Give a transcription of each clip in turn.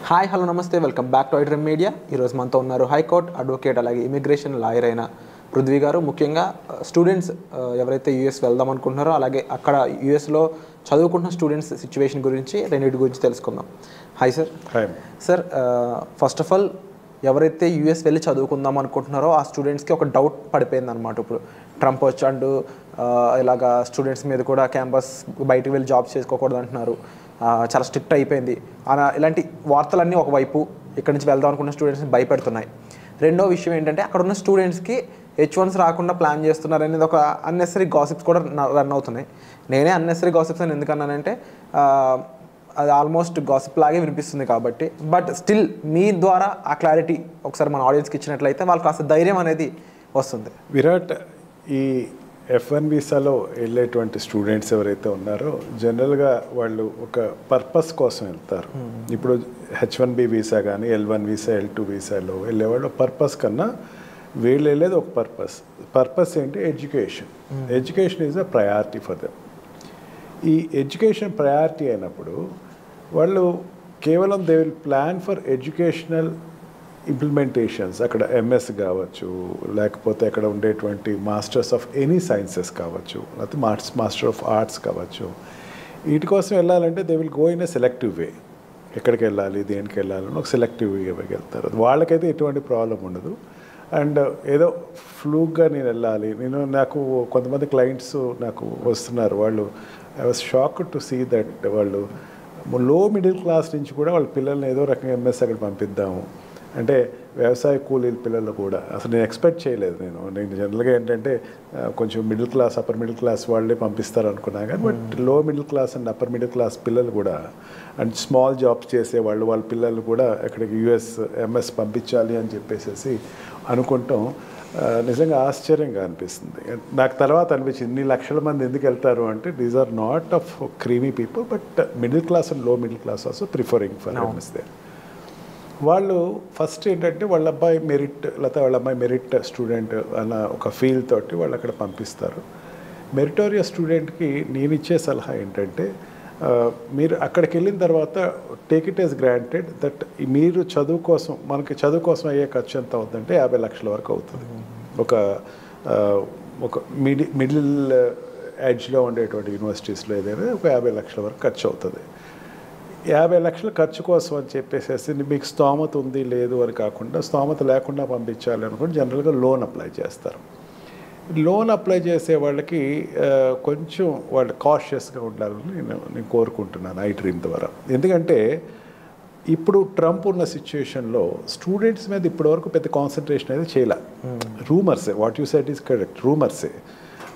Hi hello నమస్తే welcome back to iDream media. ఈరోజు మనతో ఉన్నారు హైకోర్టు అడ్వకేట్ అలాగే ఇమిగ్రేషన్ లాయర్ అయిన పృథ్వీ గారు. ముఖ్యంగా స్టూడెంట్స్ ఎవరైతే యూఎస్ వెళ్దాం అనుకుంటున్నారో అలాగే అక్కడ యూఎస్లో చదువుకుంటున్న స్టూడెంట్స్ సిచ్యువేషన్ గురించి రెండింటి గురించి తెలుసుకుందాం. Hi sir. Hi sir, first of all ఎవరైతే యూఎస్ వెళ్ళి చదువుకుందాం అనుకుంటున్నారో ఆ స్టూడెంట్స్కి ఒక డౌట్ పడిపోయింది అనమాట. ఇప్పుడు ట్రంప్ వచ్చాడు, ఇలాగా స్టూడెంట్స్ మీద కూడా క్యాంపస్ బయటకు వెళ్ళి జాబ్స్ చేసుకోకూడదు అంటున్నారు, చాలా స్ట్రిక్ట్ అయిపోయింది ఇలాంటి వార్తలన్నీ ఒకవైపు ఇక్కడి నుంచి వెళ్దాం అనుకున్న స్టూడెంట్స్ని భయపెడుతున్నాయి. రెండో విషయం ఏంటంటే అక్కడ ఉన్న స్టూడెంట్స్కి H1s రాకుండా ప్లాన్ చేస్తున్నారు అనేది ఒక అన్నెసరీ గాసిప్స్ కూడా రన్ అవుతున్నాయి. నేనే అన్నెసరీ గాసిప్స్ అని ఎందుకన్నానంటే అది ఆల్మోస్ట్ గాసిప్ లాగే వినిపిస్తుంది కాబట్టి. బట్ స్టిల్ మీ ద్వారా ఆ క్లారిటీ ఒకసారి మన ఆడియన్స్కి ఇచ్చినట్లయితే వాళ్ళకి కాస్త ధైర్యం అనేది వస్తుంది. విరాట్, ఈ F1 వీసాలో వెళ్ళేటువంటి స్టూడెంట్స్ ఎవరైతే ఉన్నారో జనరల్గా వాళ్ళు ఒక పర్పస్ కోసం వెళ్తారు. ఇప్పుడు H1B వీసా కానీ L1 వీసా L2 వీసాలో వెళ్ళేవాళ్ళు పర్పస్ కన్నా వీళ్ళు వెళ్ళేది ఒక పర్పస్ ఏంటి? Education. Education is a priority for them. ఈ ఎడ్యుకేషన్ ప్రయారిటీ అయినప్పుడు వాళ్ళు కేవలం they will plan for educational implementations. అక్కడ MS కావచ్చు, లేకపోతే అక్కడ ఉండేటువంటి మాస్టర్స్ ఆఫ్ ఎనీ సైన్సెస్ కావచ్చు, లేకపోతే మాస్టర్ ఆఫ్ ఆర్ట్స్ కావచ్చు. వీటి కోసం వెళ్ళాలంటే they will go in a selective way. ఎక్కడికి వెళ్ళాలి, దేనికి వెళ్ళాలని ఒక సెలెక్టివ్ వేకి వెళ్తారు. వాళ్ళకైతే ఎటువంటి ప్రాబ్లం ఉండదు. అండ్ ఏదో ఫ్లూక్గా నేను వెళ్ళాలి, నాకు కొంతమంది క్లయింట్స్ నాకు వస్తున్నారు, వాళ్ళు I was shocked to see that వాళ్ళు లో మిడిల్ క్లాస్ నుంచి కూడా వాళ్ళ పిల్లల్ని ఏదో రకంగా MS అక్కడ పంపిద్దాము అంటే వ్యవసాయ కూలీల పిల్లలు కూడా అసలు నేను ఎక్స్పెక్ట్ చేయలేదు. నేను జనరల్గా ఏంటంటే కొంచెం middle class upper middle class వాళ్ళే పంపిస్తారు అనుకున్నాను కానీ బట్ లో middle class and upper middle class పిల్లలు కూడా అండ్ స్మాల్ జాబ్స్ చేసేవాళ్ళు వాళ్ళ పిల్లలు కూడా అక్కడికి MS పంపించాలి అని చెప్పేసి అనుకుంటాం. నిజంగా ఆశ్చర్యంగా అనిపిస్తుంది. నాకు తర్వాత అనిపించింది ఇన్ని లక్షల మంది ఎందుకు వెళ్తారు అంటే these are not of creamy people but middle class and low middle class also preferring for MS they. వాళ్ళు ఫస్ట్ ఏంటంటే వాళ్ళ అబ్బాయి మెరిట్ లేకపోతే వాళ్ళ అమ్మాయి మెరిట్ స్టూడెంట్ అన్న ఒక ఫీల్ తోటి వాళ్ళు అక్కడ పంపిస్తారు. మెరిటోరియస్ స్టూడెంట్కి నేను ఇచ్చే సలహా ఏంటంటే మీరు అక్కడికి వెళ్ళిన తర్వాత take it as granted that మీరు మనకి చదువు కోసం అయ్యే ఖర్చు ఎంత అవుతుందంటే 50 లక్షల వరకు అవుతుంది. ఒక మిడిల్ ఎడ్జ్లో ఉండేటువంటి యూనివర్సిటీస్లో ఏదైనా ఒక 50 లక్షల వరకు ఖర్చు అవుతుంది. 50 లక్షల ఖర్చు కోసం అని చెప్పేసి మీకు స్తోమత ఉంది లేదు అని కాకుండా స్తోమత లేకుండా పంపించాలి అనుకుంటే జనరల్గా లోన్ అప్లై చేస్తారు. లోన్ అప్లై చేసే వాళ్ళకి కొంచెం వాళ్ళు కాషియస్గా ఉండాలని నేను కోరుకుంటున్నాను ఐడ్రీమ్ ద్వారా. ఎందుకంటే ఇప్పుడు ట్రంప్ ఉన్న సిచ్యువేషన్లో స్టూడెంట్స్ మీద ఇప్పటివరకు పెద్ద కాన్సన్ట్రేషన్ అయితే చేయలే. రూమర్సే, what you said is correct, రూమర్సే.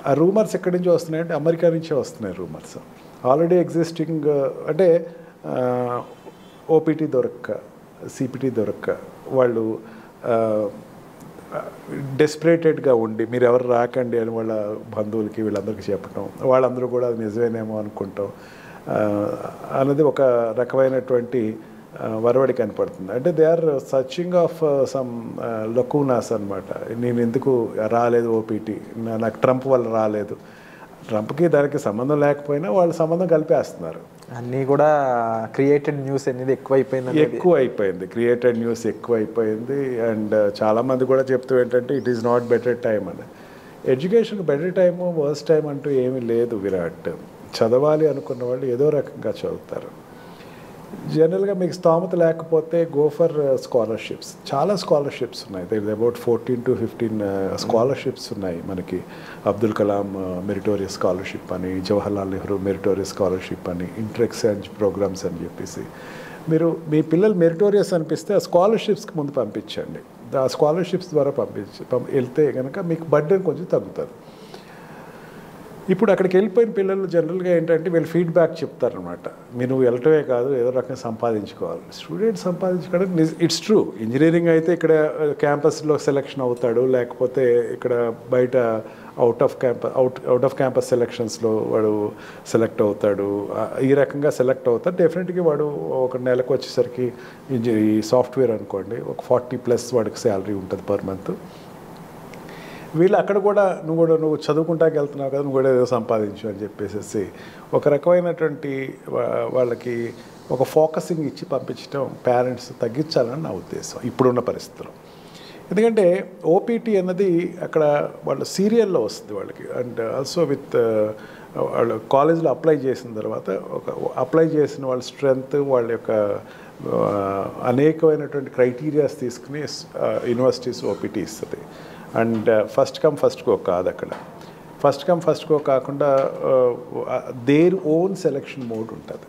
ఆ రూమర్స్ ఎక్కడి నుంచి వస్తున్నాయంటే అమెరికా నుంచే వస్తున్నాయి రూమర్స్. ఆల్రెడీ ఎగ్జిస్టింగ్ అంటే OPT దొరక్క, CPT దొరక్క వాళ్ళు డెస్పరేటెడ్గా ఉండి మీరు ఎవరు రాకండి అని వాళ్ళ బంధువులకి వీళ్ళందరికీ చెప్పటం, వాళ్ళందరూ కూడా అది నిజమేనేమో అనుకుంటాం అన్నది ఒక రకమైనటువంటి వరవడి కనపడుతుంది. అంటే they are searching of some lacunas అనమాట. నేను ఎందుకు రాలేదు OPT, నాకు ట్రంప్ వల్ల రాలేదు. ట్రంప్కి దానికి సంబంధం లేకపోయినా వాళ్ళు సంబంధం కలిపేస్తున్నారు. అన్నీ కూడా క్రియేటెడ్ న్యూస్ అనేది ఎక్కువైపోయింది. క్రియేటెడ్ న్యూస్ ఎక్కువైపోయింది. అండ్ చాలామంది కూడా చెప్తూ ఏంటంటే it is not better time అని. Education better time worst time అంటూ ఏమీ లేదు విరాట్. చదవాలి అనుకున్న వాళ్ళు ఏదో రకంగా చదువుతారు. జనరల్గా మీకు స్తోమత లేకపోతే గో ఫర్ స్కాలర్షిప్స్. చాలా స్కాలర్షిప్స్ ఉన్నాయి. దగ్గర అబౌట్ 14 to 15 స్కాలర్షిప్స్ ఉన్నాయి మనకి. అబ్దుల్ కలాం మెరిటోరియస్ స్కాలర్షిప్ అని, జవహర్లాల్ నెహ్రూ మెరిటోరియస్ స్కాలర్షిప్ అని, ఇంటర్ ఎక్స్చేంజ్ ప్రోగ్రామ్స్ అని చెప్పేసి మీరు మీ పిల్లలు మెరిటోరియస్ అనిపిస్తే ఆ స్కాలర్షిప్స్కి ముందు పంపించండి. ఆ స్కాలర్షిప్స్ ద్వారా వెళ్తే కనుక మీకు బర్డెన్ కొంచెం తగ్గుతుంది. ఇప్పుడు అక్కడికి వెళ్ళిపోయిన పిల్లలు జనరల్గా ఏంటంటే వీళ్ళు ఫీడ్బ్యాక్ చెప్తారనమాట. నువ్వు వెళ్ళటమే కాదు ఏదో రకంగా సంపాదించుకోవాలి. స్టూడెంట్ సంపాదించుకోవడం ఇట్స్ ట్రూ. ఇంజనీరింగ్ అయితే ఇక్కడ క్యాంపస్లో సెలెక్షన్ అవుతాడు, లేకపోతే ఇక్కడ బయట అవుట్ ఆఫ్ క్యాంపస్ సెలెక్షన్స్లో వాడు సెలెక్ట్ అవుతాడు. ఈ రకంగా సెలెక్ట్ అవుతాడు. డెఫినెట్గా వాడు ఒక నెలకు వచ్చేసరికి ఈ సాఫ్ట్వేర్ అనుకోండి ఒక 40+ వాడికి శాలరీ ఉంటుంది పర్ మంత్. వీళ్ళు అక్కడ కూడా నువ్వు చదువుకుంటాకి వెళ్తున్నావు కదా, నువ్వు కూడా ఏదో సంపాదించు అని చెప్పేసి ఒక రకమైనటువంటి వాళ్ళకి ఒక ఫోకసింగ్ ఇచ్చి పంపించడం పేరెంట్స్ తగ్గించాలని నా ఉద్దేశం ఇప్పుడున్న పరిస్థితుల్లో. ఎందుకంటే ఓపీటీ అన్నది అక్కడ వాళ్ళ సీరియల్లో వస్తుంది వాళ్ళకి. అండ్ ఆల్సో విత్ వాళ్ళు కాలేజ్లో అప్లై చేసిన తర్వాత అప్లై చేసిన వాళ్ళ స్ట్రెంగ్త్, వాళ్ళ యొక్క అనేకమైనటువంటి క్రైటీరియాస్ తీసుకుని యూనివర్సిటీస్ ఓపీటీ ఇస్తుంది. And first come first go కాదు అక్కడ. ఫస్ట్ కమ్ ఫస్ట్ గో కాకుండా దేర్ ఓన్ సెలెక్షన్ మోడ్ ఉంటుంది.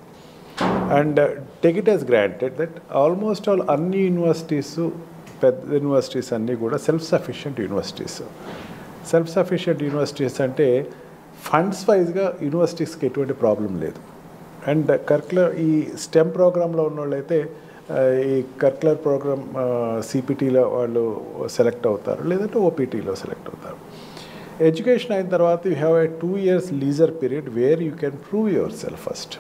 And take it as granted that almost all అన్ని యూనివర్సిటీస్, పెద్ద యూనివర్సిటీస్ అన్నీ కూడా self sufficient universities. Self sufficient universities అంటే ఫండ్స్ వైజ్గా యూనివర్సిటీస్కి ఎటువంటి ప్రాబ్లం లేదు. అండ్ కరికులర్ ఈ స్టెమ్ ప్రోగ్రాంలో ఉన్న వాళ్ళైతే ఈ కరికులర్ ప్రోగ్రామ్ సిపిటీలో వాళ్ళు సెలెక్ట్ అవుతారు, లేదంటే ఓపీటీలో సెలెక్ట్ అవుతారు. ఎడ్యుకేషన్ అయిన తర్వాత you have a 2 years leisure period where you can prove your self first.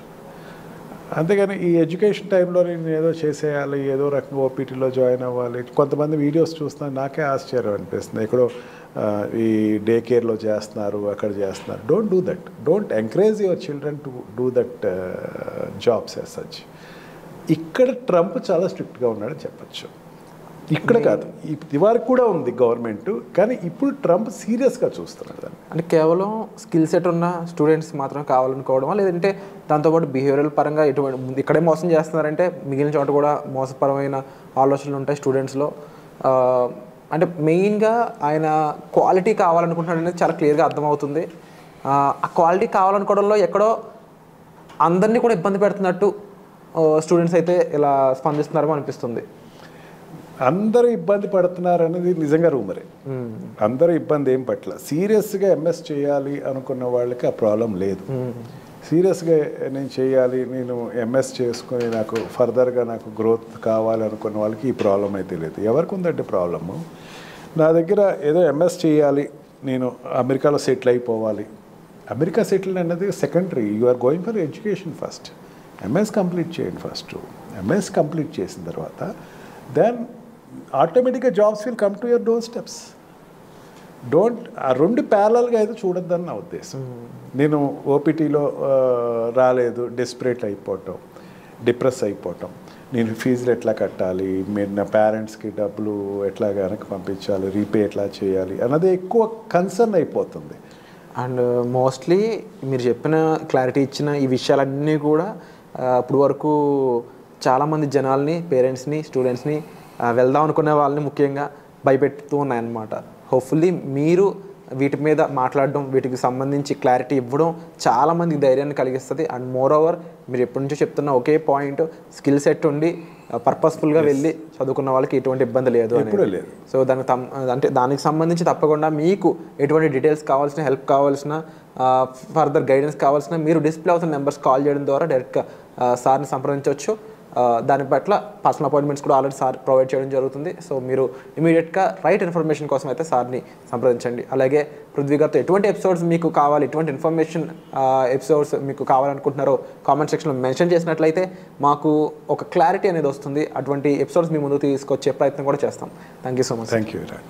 అంతేగాని ఈ ఎడ్యుకేషన్ టైంలో నేను ఏదో చేసేయాలి, ఏదో రకంగా ఓపీటీలో జాయిన్ అవ్వాలి. కొంతమంది వీడియోస్ చూస్తున్నా నాకే ఆశ్చర్యం అనిపిస్తుంది. ఎక్కడో ఈ డే కేర్లో చేస్తున్నారు, అక్కడ చేస్తున్నారు. Don't do that. Don't encourage your children to do that jobs as such. ఇక్కడ ట్రంప్ చాలా స్ట్రిక్ట్గా ఉన్నాడని చెప్పచ్చు. ఇక్కడ కాదు, ఇదివరకు కూడా ఉంది గవర్నమెంట్, కానీ ఇప్పుడు ట్రంప్ సీరియస్గా చూస్తున్నాడు దాన్ని. అంటే కేవలం స్కిల్ సెట్ ఉన్న స్టూడెంట్స్ మాత్రం కావాలనుకోవడమా, లేదంటే దాంతోపాటు బిహేవియరల్ పరంగా ఎటువంటి ఇక్కడే మోసం చేస్తున్నారంటే మిగిలిన చోట కూడా మోసపరమైన ఆలోచనలు ఉంటాయి స్టూడెంట్స్లో. అంటే మెయిన్గా ఆయన క్వాలిటీ కావాలనుకుంటున్నాడు అనేది చాలా క్లియర్గా అర్థమవుతుంది. ఆ క్వాలిటీ కావాలనుకోవడంలో ఎక్కడో అందరినీ కూడా ఇబ్బంది పెడుతున్నట్టు స్టూడెంట్స్ అయితే ఇలా స్పందిస్తున్నారో అనిపిస్తుంది. అందరూ ఇబ్బంది పడుతున్నారు అనేది నిజంగా రూమరే. అందరూ ఇబ్బంది ఏం పట్ల. సీరియస్గా ఎంఎస్ చేయాలి అనుకున్న వాళ్ళకి ఆ ప్రాబ్లం లేదు. సీరియస్గా నేను చేయాలి, నేను ఎంఎస్ చేసుకుని నాకు ఫర్దర్గా నాకు గ్రోత్ కావాలి అనుకున్న వాళ్ళకి ఈ ప్రాబ్లం అయితే లేదు. ఎవరికి ఉందంటే ప్రాబ్లము, నా దగ్గర ఏదో ఎంఎస్ చేయాలి, నేను అమెరికాలో సెటిల్ అయిపోవాలి. అమెరికా సెటిల్ అన్నది secondary. You are going for education first. MS complete చేయండి ఫస్ట్. ఎంఎస్ కంప్లీట్ చేసిన తర్వాత దెన్ ఆటోమేటిక్గా jobs will come to your doorsteps. Don't ఆ రెండు ప్యారలల్గా అయితే చూడొద్దని నా ఉద్దేశం. నేను ఓపీటీలో రాలేదు, డెస్పరేట్ అయిపోవటం, డిప్రెస్ అయిపోవటం, నేను ఫీజులు ఎట్లా కట్టాలి, మీరు నా పేరెంట్స్కి డబ్బులు ఎట్లా కనుక పంపించాలి, రీపే ఎట్లా చేయాలి అన్నది ఎక్కువ కన్సర్న్ అయిపోతుంది. అండ్ మోస్ట్లీ మీరు చెప్పిన క్లారిటీ ఇచ్చిన ఈ విషయాలన్నీ కూడా ఇప్పుడు వరకు చాలామంది జనాల్ని, పేరెంట్స్ని, స్టూడెంట్స్ని, వెళ్దాం అనుకునే వాళ్ళని ముఖ్యంగా భయపెడుతూ ఉన్నాయన్నమాట. హోప్ఫుల్లీ మీరు వీటి మీద మాట్లాడడం, వీటికి సంబంధించి క్లారిటీ ఇవ్వడం చాలామందికి ధైర్యాన్ని కలిగిస్తుంది. అండ్ మోర్ ఓవర్ మీరు ఎప్పటి నుంచో చెప్తున్న ఒకే పాయింట్, స్కిల్ సెట్ ఉండి పర్పస్ఫుల్గా వెళ్ళి చదువుకున్న వాళ్ళకి ఎటువంటి ఇబ్బంది లేదు అని. సో దానికి సంబంధించి తప్పకుండా మీకు ఎటువంటి డీటెయిల్స్ కావాల్సిన, హెల్ప్ కావాల్సిన, ఫర్దర్ గైడెన్స్ కావాల్సిన మీరు డిస్ప్లే అవుతున్న నెంబర్స్ కాల్ చేయడం ద్వారా డైరెక్ట్గా సార్ని సంప్రదించవచ్చు. దాని పట్ల పర్సనల్ అపాయింట్మెంట్స్ కూడా ఆల్రెడీ సార్ ప్రొవైడ్ చేయడం జరుగుతుంది. సో మీరు ఇమీడియట్గా రైట్ ఇన్ఫర్మేషన్ కోసం అయితే సార్ని సంప్రదించండి. అలాగే పృథ్వీ గారితో ఎటువంటి ఎపిసోడ్స్ మీకు కావాలి, ఎటువంటి ఇన్ఫర్మేషన్ ఎపిసోడ్స్ మీకు కావాలనుకుంటున్నారో కామెంట్ సెక్షన్లో మెన్షన్ చేసినట్లయితే మాకు ఒక క్లారిటీ అనేది వస్తుంది. అటువంటి ఎపిసోడ్స్ మీ ముందుకు తీసుకొచ్చే ప్రయత్నం కూడా చేస్తాం. Thank you so much. Thank you.